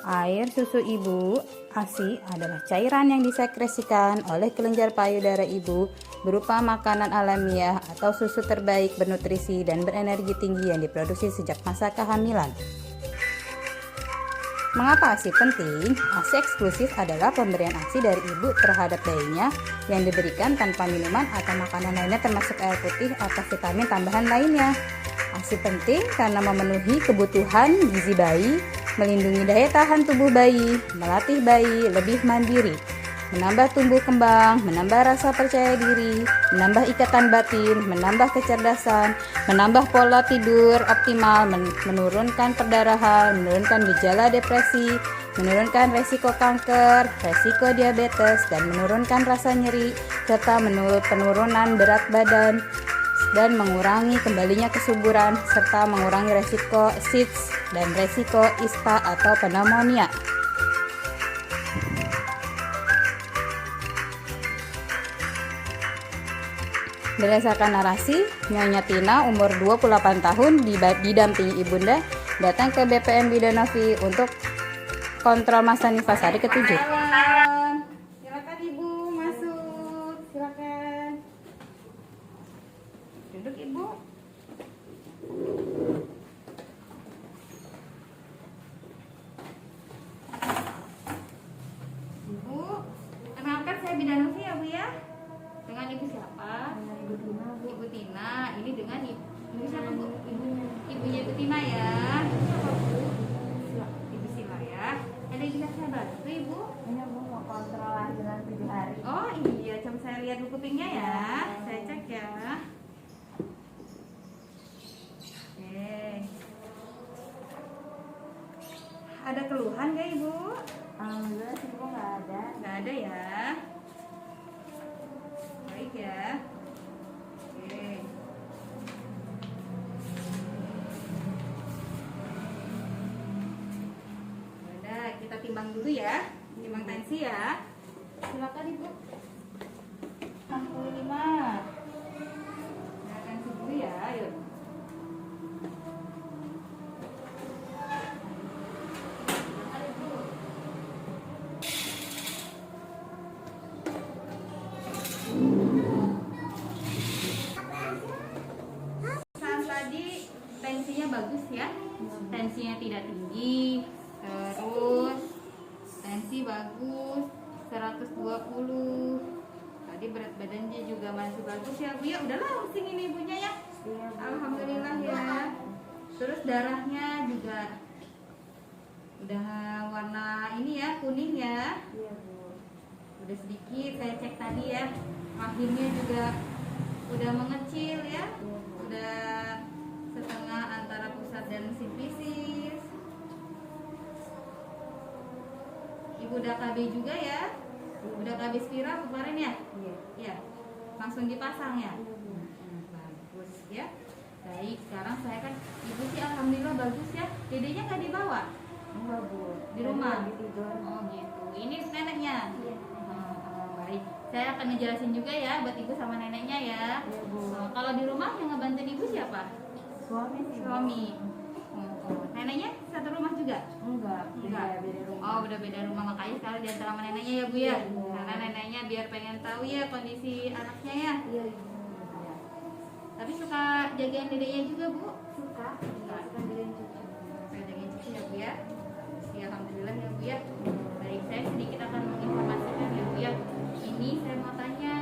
Air susu ibu ASI adalah cairan yang disekresikan oleh kelenjar payudara ibu berupa makanan alamiah atau susu terbaik bernutrisi dan berenergi tinggi yang diproduksi sejak masa kehamilan. Mengapa ASI penting? ASI eksklusif adalah pemberian ASI dari ibu terhadap bayinya yang diberikan tanpa minuman atau makanan lainnya termasuk air putih atau vitamin tambahan lainnya. ASI penting karena memenuhi kebutuhan gizi bayi, melindungi daya tahan tubuh bayi, melatih bayi lebih mandiri, menambah tumbuh kembang, menambah rasa percaya diri, menambah ikatan batin, menambah kecerdasan, menambah pola tidur optimal, menurunkan perdarahan, menurunkan gejala depresi, menurunkan resiko kanker, resiko diabetes, dan menurunkan rasa nyeri, serta penurunan berat badan, dan mengurangi kembalinya kesuburan, serta mengurangi resiko SIDS dan resiko ISPA atau pneumonia. Berdasarkan narasi, Nyonya Tina umur 28 tahun didampingi ibunda datang ke BPM Bidanovi untuk kontrol masa nifas hari ke-7. Silakan Ibu masuk, silakan. Duduk Ibu. Ibu, kenalkan saya Bidanovi ya Bu ya. Dengan Ibu siapa? Ibu Tina, Bu. Ibu Tina. Ini dengan ibu siapa Bu? Ibunya Ibu Tina ya. Ibu Sila ya. Ada yang bisa saya bantu Ibu? Ini Bu mau kontrol lahiran 7 hari. Oh iya, coba saya lihat buku kupingnya ya. Saya cek ya. Oke. Ada keluhan nggak Ibu? Alhamdulillah sih Bu nggak ada. Nggak ada ya. Baik ya. Oke. Udah, kita timbang dulu ya. Timbang tensi ya. Silakan Ibu. 65. Nah, tensi dulu ya, yuk. Saat tadi tensinya bagus ya. Tensinya tidak tinggi. Terus tensi bagus 120. Tadi berat badannya juga masih bagus ya Bu ya. Udah langsing ini ibunya ya. Iya, Bu. Alhamdulillah ya. Terus darahnya juga udah warna ini ya, kuning ya. Iya, Bu. Udah sedikit saya cek tadi ya. Akhirnya juga udah mengecil ya. Iya, Bu. Udah setengah antara pusat dan simfisis. Ibu udah KB juga ya. Udah KB spiral kemarin ya? Iya. Iya. Langsung dipasang ya? Iya, Bu. Bagus ya. Baik, sekarang saya kan ibu sih alhamdulillah bagus ya. Dedenya nggak dibawa? Enggak, Bu. Di rumah? Lagi tidur. Oh gitu. Ini neneknya? Iya. Baik. Saya akan ngejelasin juga ya buat ibu sama neneknya ya. Iya, Bu. Kalau di rumah yang ngebantuin ibu siapa? Suami sih, Bu. Suami. Neneknya satu rumah juga? Enggak. Enggak. Beda rumah. Oh, udah beda rumah, makanya sekarang diantar sama neneknya ya Bu ya. Iya. Karena neneknya biar pengen tahu ya kondisi anaknya ya. Iya, Ibu. Iya. Tapi suka jagain dedeknya juga Bu? Suka. Suka jagain cucu. Suka jagain cucu ya Bu ya. Ya alhamdulillah ya Bu ya. Baik, saya sedikit akan menginformasikan ya Bu ya. Ini saya mau tanya,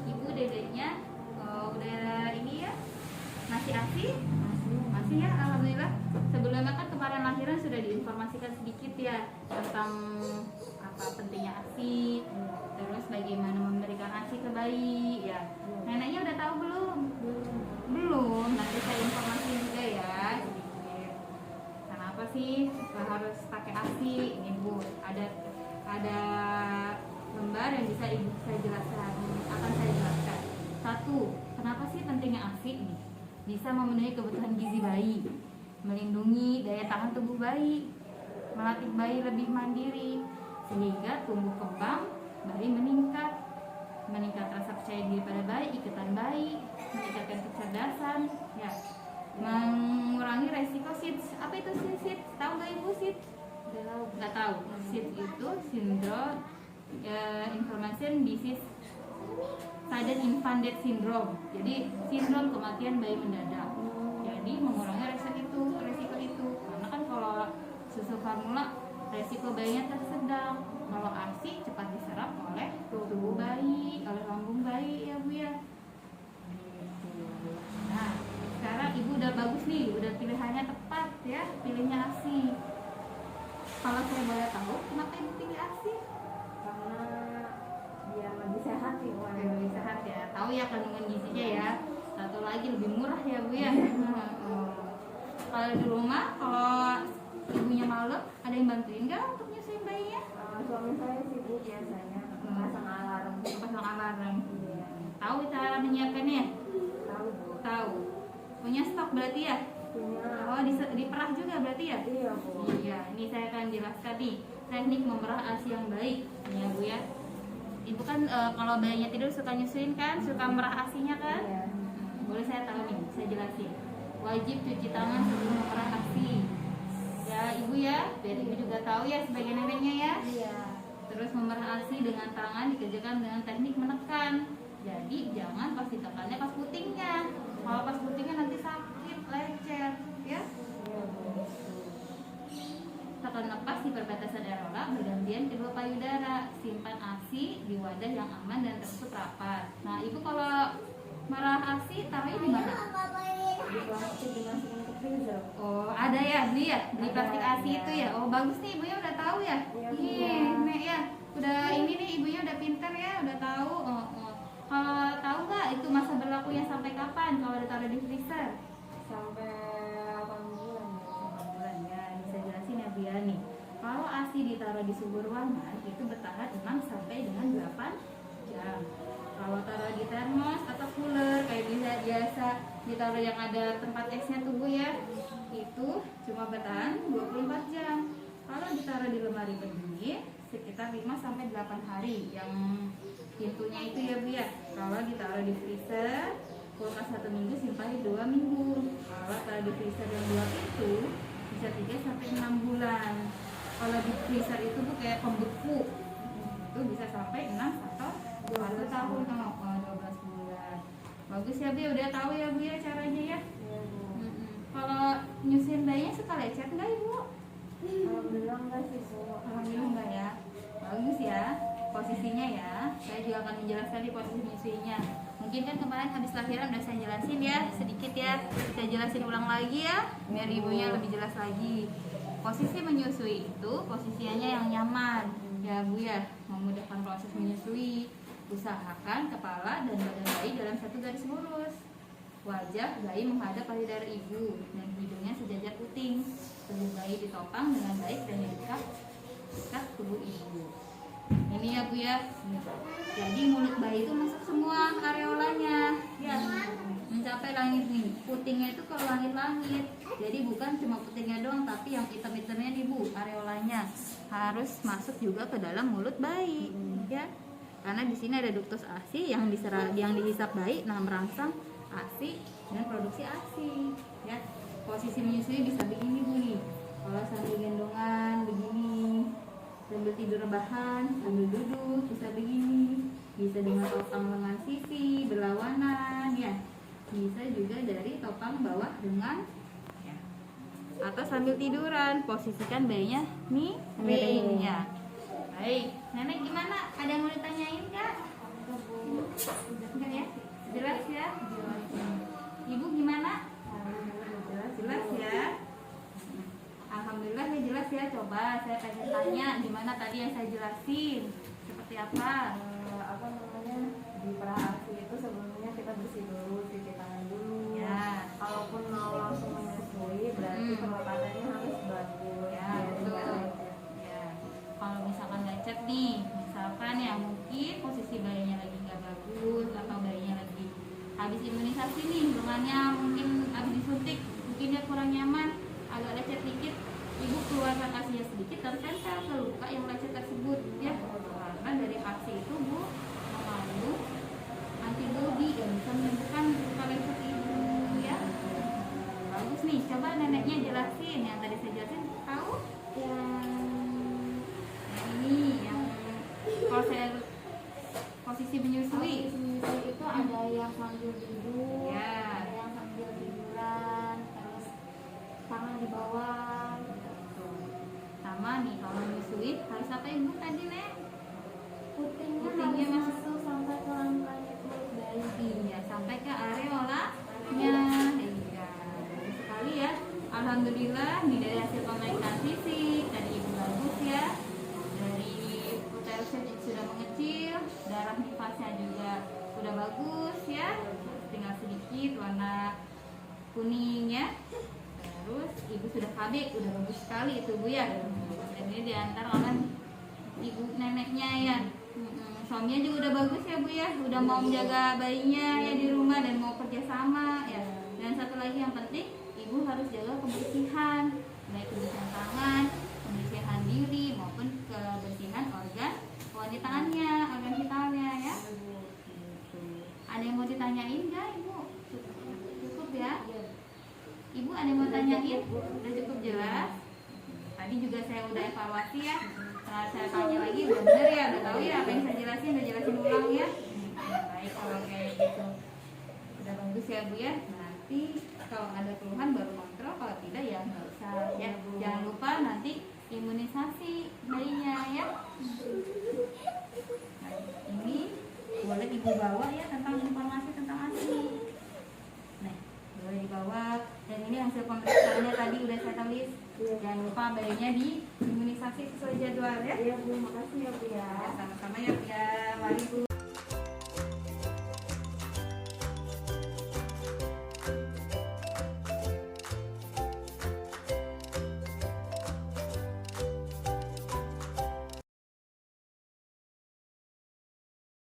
ibu dedeknya udah ini ya masih ASI? Masih ya, alhamdulillah. Sebelumnya kan kemarin lahiran sudah diinformasikan sedikit ya tentang apa pentingnya ASI, terus bagaimana memberikan ASI ke bayi ya. Neneknya udah tahu belum? Belum. Nanti saya informasiin juga ya sedikit. Kenapa sih harus pakai ASI? Ini Bu, ada lembar yang bisa ibu saya jelaskan, akan saya jelaskan. Satu, kenapa sih pentingnya ASI ini? Bisa memenuhi kebutuhan gizi bayi, melindungi daya tahan tubuh bayi, melatih bayi lebih mandiri, sehingga tumbuh kembang bayi meningkat rasa percaya diri pada bayi, ikatan bayi, meningkatkan kecerdasan, ya, mengurangi resiko SIDS. Apa itu SIDS? Tahu nggak ibu SIDS? Nggak tahu. SID itu syndrome information disease sudden infant death syndrome. Jadi sindrom kematian bayi mendadak. Jadi mengurangi resiko itu. Karena kan kalau susu formula resiko bayinya tersedang. Kalau ASI cepat diserap oleh tubuh bayi, oleh lambung bayi ya Bu ya. Nah, sekarang Ibu udah bagus nih, udah pilihannya tepat ya, pilihnya ASI. Kalau saya boleh tahu, kenapa Ibu pilih ASI? Karena biar lebih sehat sih, Bu. Lebih sehat ya, tahu ya kandungan gizinya ya. Satu lagi lebih murah ya Bu ya. Kalau di rumah, kalau ibunya malam, ada yang bantuin nggak untuk nyusuin bayinya? Suami saya sibuk biasanya pasang alarm. Pasang alarm. Iya. Tahu cara menyiapkannya? Tahu, Bu. Tahu. Punya stok berarti ya? Punya. Oh, diperah juga berarti ya? Iya, Bu. Iya, ini saya akan jelaskan nih teknik memerah ASI yang baik, nih ya Bu ya. Ibu kan kalau bayinya tidur suka nyusuin kan, suka merah ASInya kan? Iya. Boleh saya tahu nih, saya jelasin. Wajib cuci tangan sebelum memerah ASI. Ya Ibu ya, biar Ibu juga tahu ya sebagai neneknya ya. Iya. Terus memerah ASI dengan tangan dikerjakan dengan teknik menekan. Jadi jangan pas ditekannya pas putingnya. Kalau pas putingnya nanti sakit, lecet, ya. Iya, Bu. Tekan lepas di perbatasan areola bergantian kedua payudara. Simpan ASI di wadah yang aman dan tertutup rapat. Nah, Ibu kalau merah ASI taruhnya di mana? Di plastik dimasukin ke freezer. Oh, ada ya, beli ya? Beli plastik Ada, ASI ya. itu ya? Oh, bagus nih, ibunya udah tahu ya? Iya, Bu. Nek ya. Udah ini nih, ibunya udah pinter ya, udah tahu. Kalau tahu nggak itu masa berlakunya sampai kapan kalau ditaruh di freezer? Sampai 8 bulan, Bu. 8 bulan ya, bisa jelasin ya Bu ya nih. Kalau ASI ditaruh di suhu ruangan itu bertahan 6 sampai dengan 8 jam. Kalau taruh di termos atau cooler kayak biasa ditaruh yang ada tempat esnya tuh Bu ya, itu cuma bertahan 24 jam. Kalau ditaruh di lemari pendingin sekitar 5 sampai 8 hari yang pintunya itu ya Bu ya. Kalau ditaruh di freezer kulkas 1 minggu, simpan 2 minggu. Kalau taruh di freezer yang 2 pintu bisa 3 sampai 6 bulan. Kalau di freezer itu tuh kayak pembeku, itu bisa sampai 6 atau 1 tahun, 12 bulan. Bagus ya Bu, udah tahu ya Bu ya caranya ya. Iya, Bu. Kalau nyusuin bayinya suka lecet nggak Ibu? Alhamdulillah enggak sih, Bu. Alhamdulillah enggak ya. Bagus ya posisinya ya. Saya juga akan menjelaskan di posisi nyusuinya. Mungkin kan kemarin habis lahiran udah saya jelasin ya sedikit ya. Saya jelasin ulang lagi ya biar ibunya lebih jelas lagi. Posisi menyusui itu posisinya yang nyaman ya Bu ya, memudahkan proses menyusui. Usahakan kepala dan badan bayi dalam satu garis lurus. Wajah bayi menghadap payudara ibu dan hidungnya sejajar puting. Tubuh bayi ditopang dengan baik dan dekat tubuh ibu. Ini ya Bu ya. Jadi mulut bayi itu masuk semua areolanya ya, mencapai langit nih. Putingnya itu ke langit-langit. Jadi bukan cuma putingnya doang, tapi yang hitam-hitamnya nih Bu, areolanya harus masuk juga ke dalam mulut bayi ya. Karena di sini ada duktus ASI yang dihisap bayi, nah merangsang ASI dan produksi ASI ya. Posisi menyusui bisa begini Bu nih. Kalau sambil gendongan begini, sambil tidur rebahan, sambil duduk bisa begini, bisa dengan topang lengan sisi berlawanan ya, bisa juga dari topang bawah dengan ya. Atau sambil tiduran, posisikan bayinya nih miring ya. Baik, nenek gimana? Ada yang mau ditanyain nggak? Enggak ya? Jelas ya? Ibu gimana? Jelas ya? Alhamdulillah ya jelas ya. Coba saya pengen tanya gimana tadi yang saya jelasin, seperti apa? Apa namanya, di pra-ASI itu sebelumnya kita bersih dulu, cuci tangan dulu Ya. Kalaupun mau langsung menyusui berarti perawatan harus bagus Ya, biar betul. nggak lecet. Ya. Kalau misalkan lecet nih, misalkan ya mungkin posisi bayinya lagi nggak bagus atau bayinya lagi habis imunisasi nih, lengannya mungkin habis disuntik, mungkin dia kurang nyaman, agak lecet dikit, ibu keluarkan ASI-nya sedikit dan tempel ke luka yang lecet tersebut ya. Karena dari ASI itu Bu mengandung antibodi yang bisa menyembuhkan luka lecet ibu ya. Bagus nih, coba neneknya jelasin yang tadi saya jelasin, tahu? Yang sambil duduk, Ya. ada yang sambil tiduran, terus tangan di bawah. Sama nih kalau menyusui harus apa ibu tadi Nek? Putingnya Putingnya harus masuk. masuk sampai ke rangkanya mulut bayi. Iya, sampai ke areolanya. Iya, bagus sekali ya. Alhamdulillah nih dari hasil pemeriksaan fisik tadi ibu bagus ya. Dari uterusnya sudah mengecil, darah nifasnya juga sudah bagus ya. Tinggal sedikit warna kuning ya. Terus ibu sudah KB, udah bagus sekali itu bu ya. Dan ini diantar oleh ibu neneknya ya. Suaminya juga udah bagus ya bu ya, udah mau menjaga bayinya ya di rumah dan mau kerja sama ya. Dan satu lagi yang penting, ibu harus jaga kebersihan, baik kebersihan tangan, kebersihan diri maupun kebersihan organ wanitanya, organ vitalnya ya. Ada yang mau ditanyain nggak ibu? Cukup ya? Ibu ada yang mau tanyain? Udah cukup jelas? Tadi juga saya udah evaluasi ya. Setelah saya tanya lagi, udah bener ya, udah tahu ya apa yang saya jelasin, udah jelasin ulang ya. Baik kalau kayak gitu. Udah bagus ya bu ya. Nanti kalau ada keluhan baru kontrol, kalau tidak ya nggak usah ya. Jangan lupa nanti imunisasi bayinya ya. Nah, ini boleh ibu bawa ya tentang informasi tentang ASI. Nah, boleh dibawa. Dan ini hasil pemeriksaannya tadi udah saya tulis. Jangan lupa bayinya di imunisasi sesuai jadwal ya. Iya bu, makasih ya bu ya. Ya, sama-sama ya Bu ya. Mari Bu.